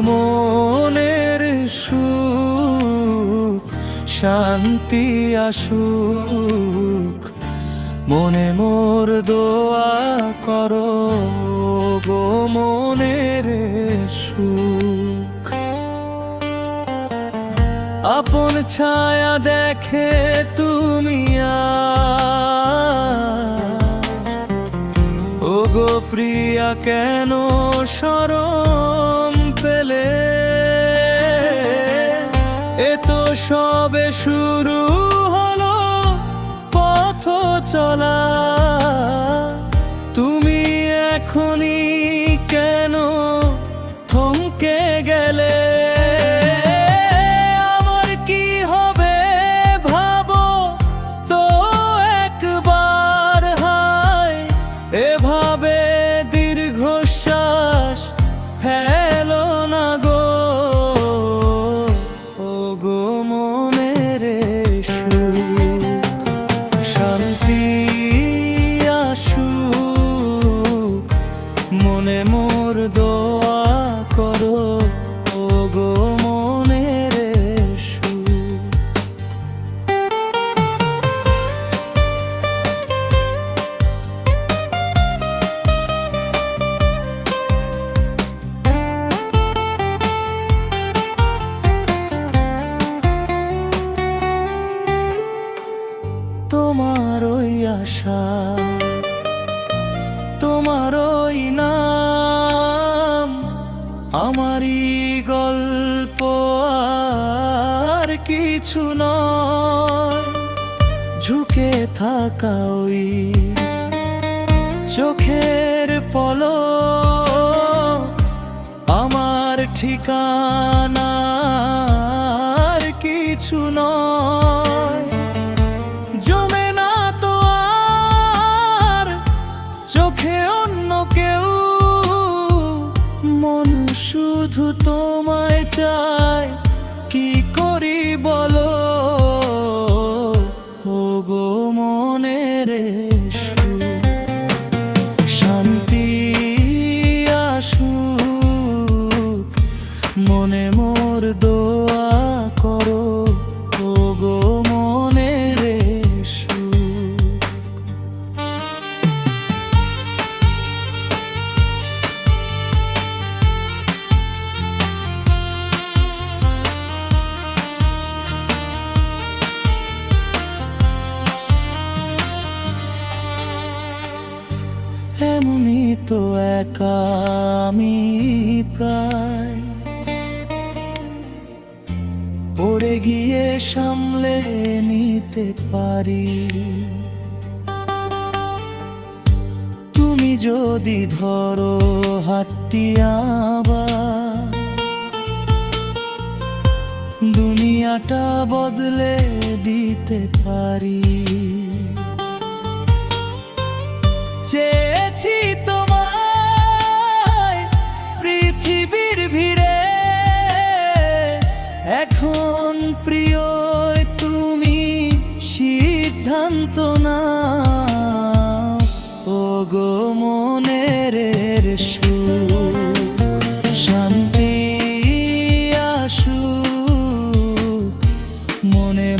মনের সুখ শান্তি আসুক, মনে মোর দোয়া করো গো মনের সুখ। আপন ছায়া দেখে তুমি ও গো প্রিয়া কেন শরম পেলে? এ তো সবে শুরু হলো পথ চলা, তুমি এখনই কেন থমকে গেলে? আমার কি হবে ভাবো তো একবার, হায় এভাবে দীর্ঘশ্বাস ফেলো না গো, ও গো মনের সুখ শান্তি আসুক, মনে মোর দোয়া করো ও গো মনের সুখ। তোমার ওই আশা, তোমার ওই নাম, আমারই গল্প আর কিছু নয়। ঝুঁকে থাকা ওই চোখের পলক আমার ঠিকানা আর কিছু নয়। জমে না তো আর চোখে অন্য কেউ, মন শুধু তোমায় চায়, কি করি বলো ও গো মনের সুখ শান্তি আসুক, মনে মোর দোয়া করো ও গো মনের সুখ। এমনি তো একা আমি প্রায়, পড়ে গিয়ে সামলে নিতে পারি। তুমি যদি ধরো হাতটি আবার, দুনিয়াটা বদলে দিতে পারি। চেয়েছি তোমায় পৃথিবীর ভিড়ে, এখন প্রিয় তুমি সিদ্ধান্ত নাও ও গো মনের সুখ শান্তি আসুক, মনে